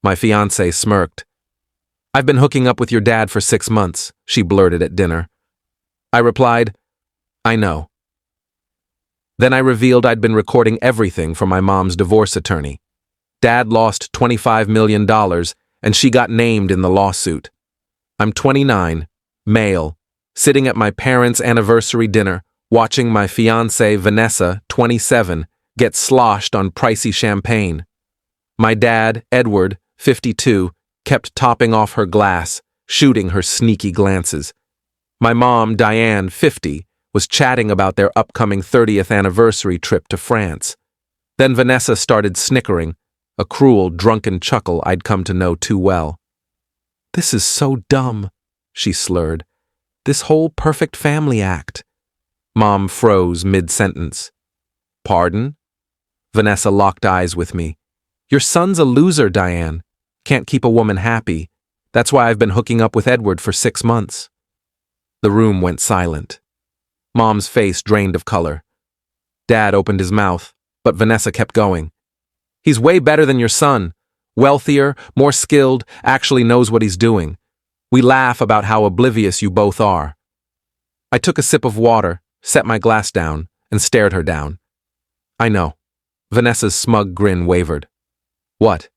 My fiancée smirked. "I've been hooking up with your dad for 6 months," she blurted at dinner. I replied, "I know." Then I revealed I'd been recording everything for my mom's divorce attorney. Dad lost $25 million, and she got named in the lawsuit. I'm 29, male, sitting at my parents' anniversary dinner, watching my fiancée Vanessa, 27, get sloshed on pricey champagne. My dad, Edward, 52, kept topping off her glass, shooting her sneaky glances. My mom, Diane, 50, was chatting about their upcoming 30th anniversary trip to France. Then Vanessa started snickering, a cruel, drunken chuckle I'd come to know too well. "This is so dumb," she slurred. "This whole perfect family act." Mom froze mid-sentence. "Pardon?" Vanessa locked eyes with me. "Your son's a loser, Diane. Can't keep a woman happy. That's why I've been hooking up with Edward for 6 months." The room went silent. Mom's face drained of color. Dad opened his mouth, but Vanessa kept going. "He's way better than your son. Wealthier, more skilled, actually knows what he's doing. We laugh about how oblivious you both are." I took a sip of water, set my glass down, and stared her down. "I know." Vanessa's smug grin wavered. "What?"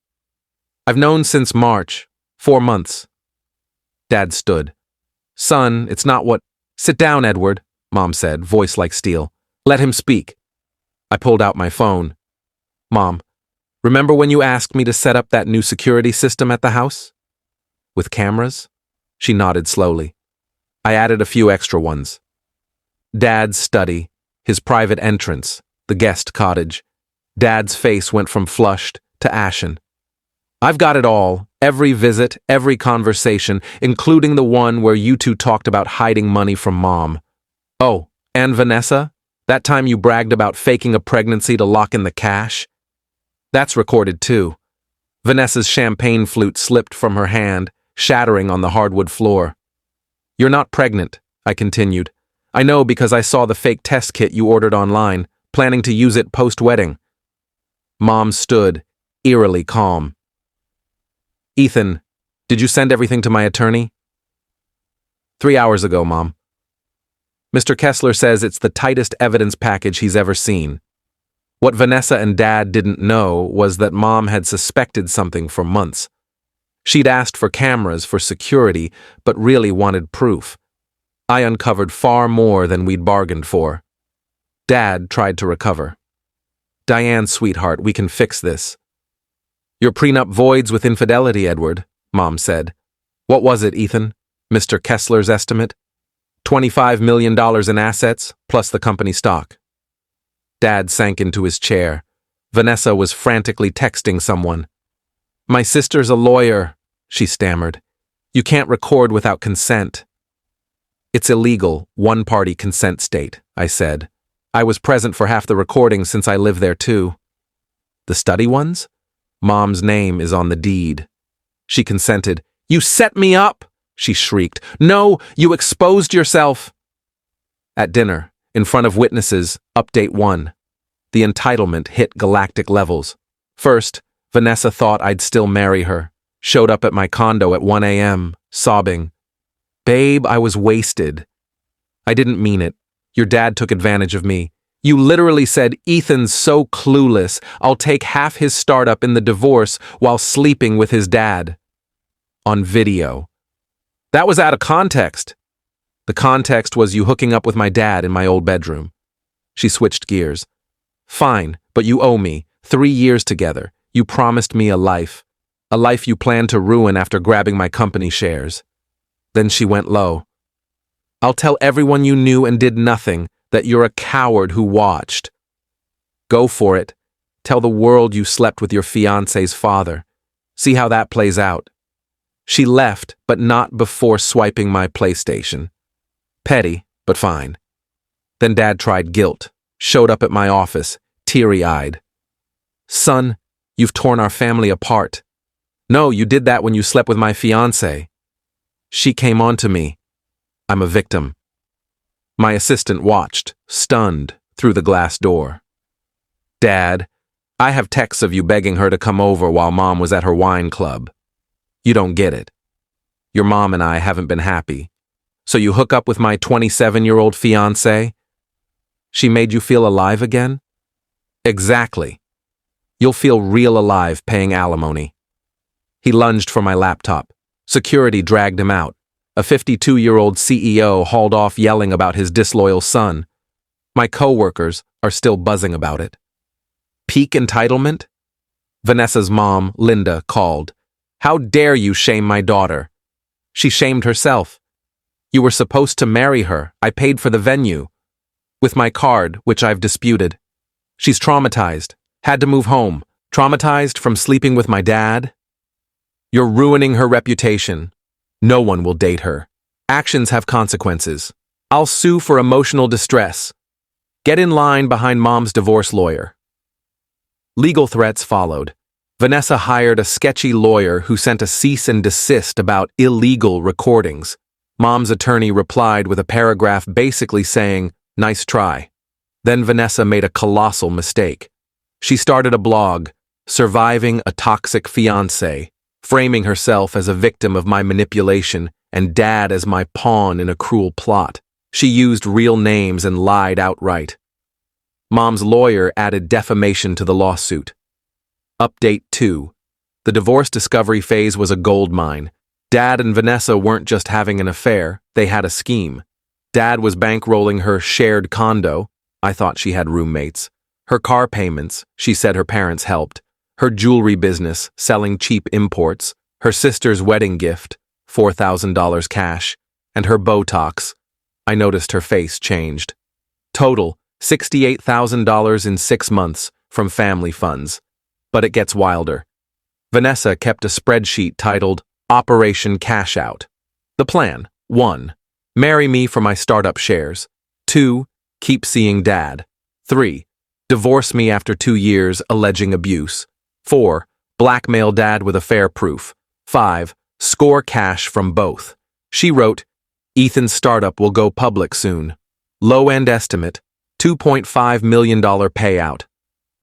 "I've known since March, 4 months." Dad stood. "Son, it's not what—" "Sit down, Edward," Mom said, voice like steel. "Let him speak." I pulled out my phone. "Mom, remember when you asked me to set up that new security system at the house? With cameras?" She nodded slowly. "I added a few extra ones. Dad's study, his private entrance, the guest cottage." Dad's face went from flushed to ashen. "I've got it all, every visit, every conversation, including the one where you two talked about hiding money from Mom. Oh, and Vanessa? That time you bragged about faking a pregnancy to lock in the cash? That's recorded too." Vanessa's champagne flute slipped from her hand, shattering on the hardwood floor. "You're not pregnant," I continued. "I know because I saw the fake test kit you ordered online, planning to use it post-wedding." Mom stood, eerily calm. "Ethan, did you send everything to my attorney?" 3 hours ago, Mom. Mr. Kessler says it's the tightest evidence package he's ever seen. What Vanessa and Dad didn't know was that Mom had suspected something for months. She'd asked for cameras for security, but really wanted proof. I uncovered far more than we'd bargained for. Dad tried to recover. "Diane, sweetheart, we can fix this." "Your prenup voids with infidelity, Edward," Mom said. "What was it, Ethan? Mr. Kessler's estimate? $25 million in assets, plus the company stock." Dad sank into his chair. Vanessa was frantically texting someone. "My sister's a lawyer," she stammered. "You can't record without consent." "It's illegal, one-party consent state," I said. "I was present for half the recordings since I live there too." "The study ones?" "Mom's name is on the deed." She consented. "You set me up!" she shrieked. "No, you exposed yourself!" At dinner, in front of witnesses, update 1. The entitlement hit galactic levels. First, Vanessa thought I'd still marry her. Showed up at my condo at 1 a.m., sobbing. "Babe, I was wasted." "I didn't mean it. Your dad took advantage of me. You literally said, 'Ethan's so clueless, I'll take half his startup in the divorce while sleeping with his dad.' On video. That was out of context." "The context was you hooking up with my dad in my old bedroom." She switched gears. "Fine, but you owe me. 3 years together. You promised me a life. A life you planned to ruin after grabbing my company shares." Then she went low. "I'll tell everyone you knew and did nothing, that you're a coward who watched." "Go for it. Tell the world you slept with your fiancé's father. See how that plays out." She left, but not before swiping my PlayStation. Petty, but fine. Then Dad tried guilt, showed up at my office, teary-eyed. "Son, you've torn our family apart." "No, you did that when you slept with my fiancée." "She came on to me. I'm a victim." My assistant watched, stunned, through the glass door. "Dad, I have texts of you begging her to come over while Mom was at her wine club. You don't get it. Your mom and I haven't been happy. So you hook up with my 27-year-old fiancée? She made you feel alive again? Exactly. You'll feel real alive paying alimony. He lunged for my laptop. Security dragged him out. A 52-year-old CEO hauled off yelling about his disloyal son. My coworkers are still buzzing about it. Peak entitlement? Vanessa's mom, Linda, called. How dare you shame my daughter? She shamed herself. You were supposed to marry her. I paid for the venue. With my card, which I've disputed. She's traumatized. Had to move home. Traumatized from sleeping with my dad. You're ruining her reputation. No one will date her. Actions have consequences. I'll sue for emotional distress. Get in line behind Mom's divorce lawyer. Legal threats followed. Vanessa hired a sketchy lawyer who sent a cease and desist about illegal recordings. Mom's attorney replied with a paragraph basically saying, "Nice try." Then Vanessa made a colossal mistake. She started a blog, Surviving a Toxic Fiancé, framing herself as a victim of my manipulation and Dad as my pawn in a cruel plot. She used real names and lied outright. Mom's lawyer added defamation to the lawsuit. Update 2. The divorce discovery phase was a goldmine. Dad and Vanessa weren't just having an affair, they had a scheme. Dad was bankrolling her shared condo. I thought she had roommates. Her car payments, she said her parents helped. Her jewelry business, selling cheap imports. Her sister's wedding gift, $4,000 cash. And her Botox. I noticed her face changed. Total, $68,000 in 6 months from family funds. But it gets wilder. Vanessa kept a spreadsheet titled Operation Cash Out. The plan: 1. Marry me for my startup shares. 2. Keep seeing Dad. 3. Divorce me after 2 years alleging abuse. 4. Blackmail Dad with affair proof. 5. Score cash from both. She wrote, Ethan's startup will go public soon. Low-end estimate, $2.5 million payout.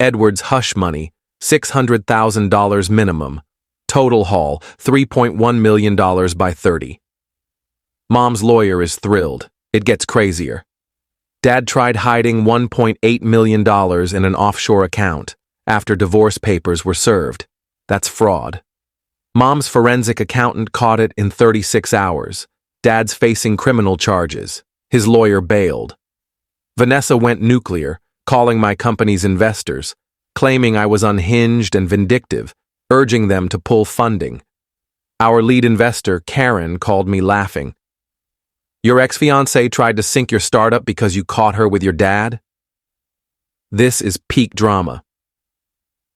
Edward's hush money, $600,000 minimum. Total haul, $3.1 million by 30. Mom's lawyer is thrilled. It gets crazier. Dad tried hiding $1.8 million in an offshore account after divorce papers were served. That's fraud. Mom's forensic accountant caught it in 36 hours. Dad's facing criminal charges. His lawyer bailed. Vanessa went nuclear, calling my company's investors, claiming I was unhinged and vindictive, urging them to pull funding. Our lead investor, Karen, called me laughing. Your ex-fiancée tried to sink your startup because you caught her with your dad? This is peak drama.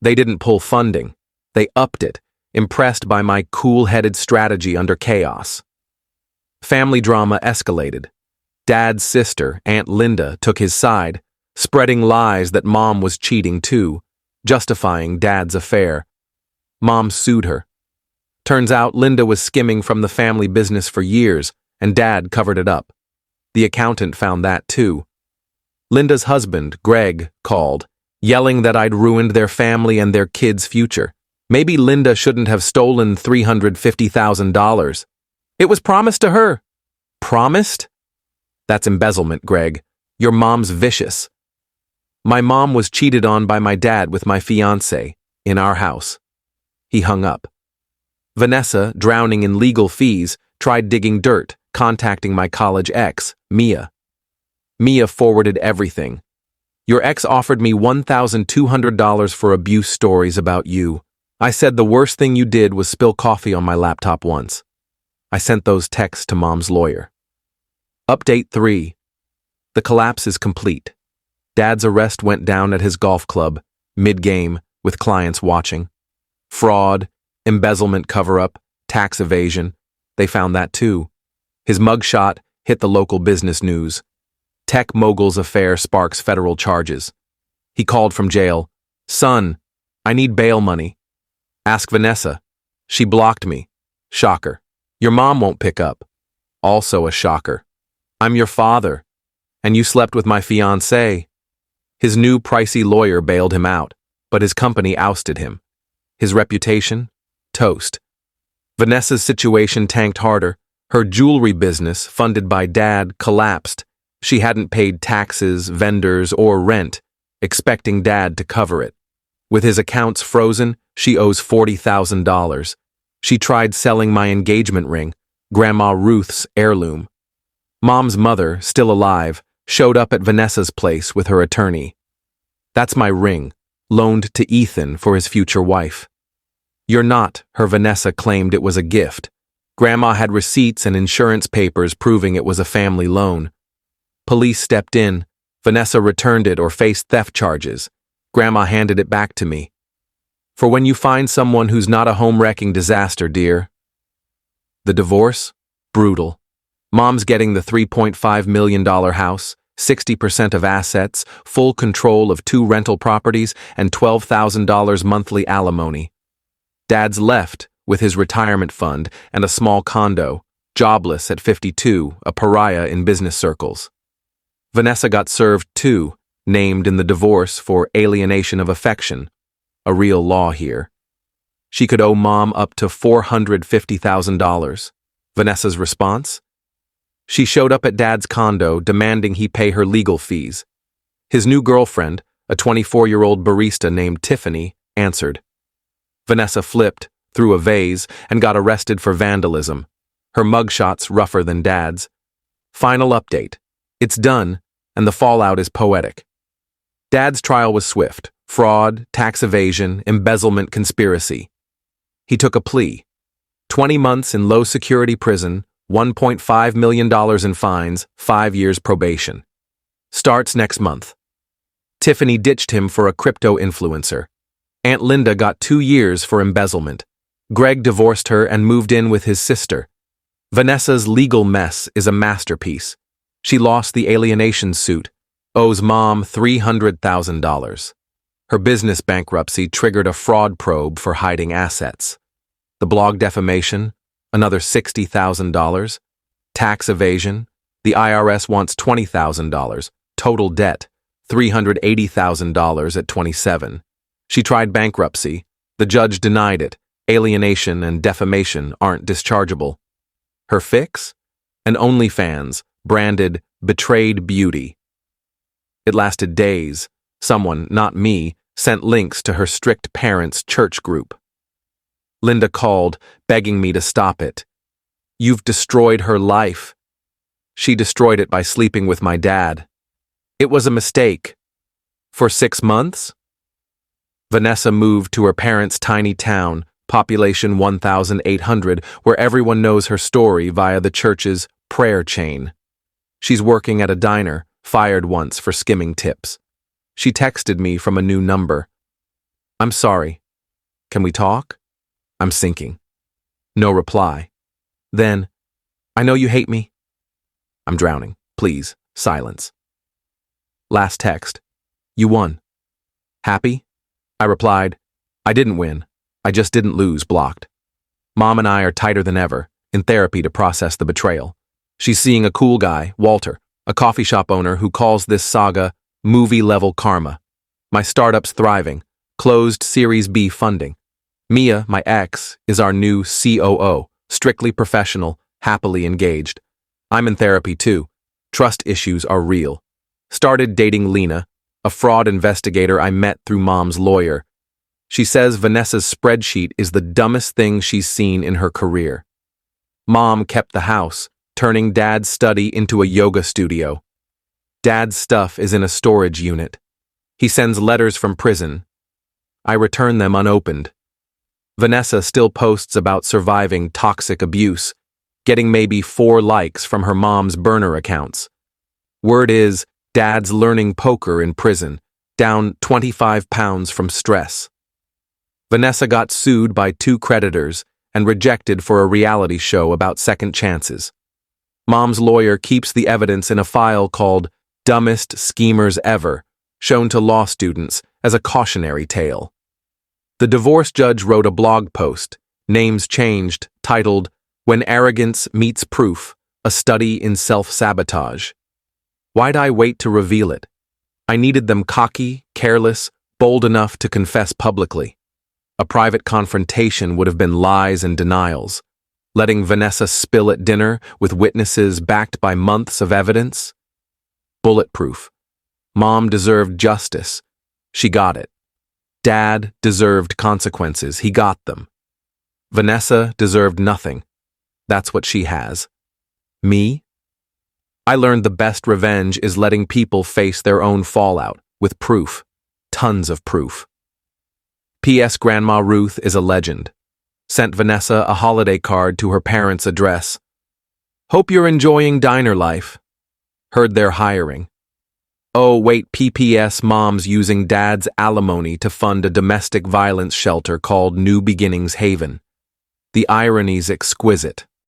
They didn't pull funding. They upped it, impressed by my cool-headed strategy under chaos. Family drama escalated. Dad's sister, Aunt Linda, took his side, spreading lies that Mom was cheating too, justifying Dad's affair. Mom sued her. Turns out Linda was skimming from the family business for years, and Dad covered it up. The accountant found that too. Linda's husband, Greg, called, yelling that I'd ruined their family and their kids' future. Maybe Linda shouldn't have stolen $350,000. It was promised to her. Promised? That's embezzlement, Greg. Your mom's vicious. My mom was cheated on by my dad with my fiancé, in our house. He hung up. Vanessa, drowning in legal fees, tried digging dirt, contacting my college ex, Mia. Mia forwarded everything. Your ex offered me $1,200 for abuse stories about you. I said the worst thing you did was spill coffee on my laptop once. I sent those texts to Mom's lawyer. Update 3. The collapse is complete. Dad's arrest went down at his golf club, mid-game, with clients watching. Fraud, embezzlement cover-up, tax evasion. They found that too. His mugshot hit the local business news. Tech mogul's affair sparks federal charges. He called from jail. Son, I need bail money. Ask Vanessa. She blocked me. Shocker. Your mom won't pick up. Also a shocker. I'm your father. And you slept with my fiancé. His new pricey lawyer bailed him out. but his company ousted him. His reputation? Toast. Vanessa's situation tanked harder. Her jewelry business, funded by Dad, collapsed. She hadn't paid taxes, vendors, or rent, expecting Dad to cover it. With his accounts frozen, she owes $40,000. She tried selling my engagement ring, Grandma Ruth's heirloom. Mom's mother, still alive, showed up at Vanessa's place with her attorney. That's my ring, loaned to Ethan for his future wife. You're not, her Vanessa claimed it was a gift. Grandma had receipts and insurance papers proving it was a family loan. Police stepped in. Vanessa returned it or faced theft charges. Grandma handed it back to me. For when you find someone who's not a home-wrecking disaster, dear. The divorce? Brutal. Mom's getting the $3.5 million house, 60% of assets, full control of 2 rental properties, and $12,000 monthly alimony. Dad's left with his retirement fund and a small condo, jobless at 52, a pariah in business circles. Vanessa got served too, named in the divorce for alienation of affection, a real law here. She could owe Mom up to $450,000. Vanessa's response? She showed up at Dad's condo demanding he pay her legal fees. His new girlfriend, a 24-year-old barista named Tiffany, answered. Vanessa flipped, threw a vase, and got arrested for vandalism. Her mugshot's rougher than Dad's. Final update. It's done, and the fallout is poetic. Dad's trial was swift. Fraud, tax evasion, embezzlement conspiracy. He took a plea. 20 months in low-security prison, $1.5 million in fines, 5 years probation. Starts next month. Tiffany ditched him for a crypto influencer. Aunt Linda got 2 years for embezzlement. Greg divorced her and moved in with his sister. Vanessa's legal mess is a masterpiece. She lost the alienation suit, owes Mom $300,000. Her business bankruptcy triggered a fraud probe for hiding assets. The blog defamation, another $60,000. Tax evasion, the IRS wants $20,000. Total debt, $380,000 at 27. She tried bankruptcy. The judge denied it. Alienation and defamation aren't dischargeable. Her fix? An OnlyFans, branded Betrayed Beauty. It lasted days. Someone, not me, sent links to her strict parents' church group. Linda called, begging me to stop it. You've destroyed her life. She destroyed it by sleeping with my dad. It was a mistake. For 6 months? Vanessa moved to her parents' tiny town, population 1,800, where everyone knows her story via the church's prayer chain. She's working at a diner, fired once for skimming tips. She texted me from a new number. I'm sorry. Can we talk? I'm sinking. No reply. Then, I know you hate me. I'm drowning. Please, silence. Last text. You won. Happy? I replied, I didn't win. I just didn't lose, blocked. Mom and I are tighter than ever, in therapy to process the betrayal. She's seeing a cool guy, Walter, a coffee shop owner who calls this saga movie-level karma. My startup's thriving, closed Series B funding. Mia, my ex, is our new COO, strictly professional, happily engaged. I'm in therapy too. Trust issues are real. Started dating Lena, a fraud investigator I met through Mom's lawyer. She says Vanessa's spreadsheet is the dumbest thing she's seen in her career. Mom kept the house, turning Dad's study into a yoga studio. Dad's stuff is in a storage unit. He sends letters from prison. I return them unopened. Vanessa still posts about surviving toxic abuse, getting maybe 4 likes from her mom's burner accounts. Word is, Dad's learning poker in prison, down 25 pounds from stress. Vanessa got sued by 2 creditors and rejected for a reality show about second chances. Mom's lawyer keeps the evidence in a file called Dumbest Schemers Ever, shown to law students as a cautionary tale. The divorce judge wrote a blog post, names changed, titled, When Arrogance Meets Proof, A Study in Self-Sabotage. Why'd I wait to reveal it? I needed them cocky, careless, bold enough to confess publicly. A private confrontation would have been lies and denials. Letting Vanessa spill at dinner with witnesses backed by months of evidence? Bulletproof. Mom deserved justice. She got it. Dad deserved consequences. He got them. Vanessa deserved nothing. That's what she has. Me? I learned the best revenge is letting people face their own fallout, with proof. Tons of proof. P.S. Grandma Ruth is a legend. Sent Vanessa a holiday card to her parents' address. Hope you're enjoying diner life. Heard they're hiring. Oh, wait, P.P.S. Mom's using Dad's alimony to fund a domestic violence shelter called New Beginnings Haven. The irony's exquisite.